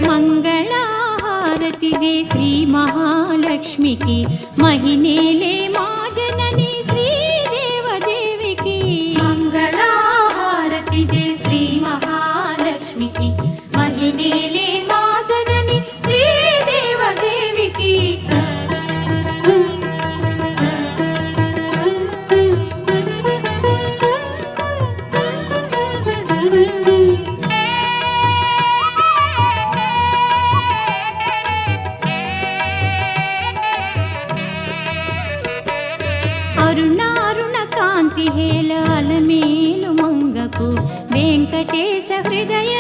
మంగళహారతిదే శ్రీ మహాలక్ష్మికి మహినేలే మా జనని శ్రీదేవదేవికి మంగళహారతిదే శ్రీ మహాలక్ష్మికి మహినేలే మా జనని శ్రీదేవదేవికి అరుణారుణ కాంతి హేళ అలమేలు మంగకు వెంకటేశ హృదయ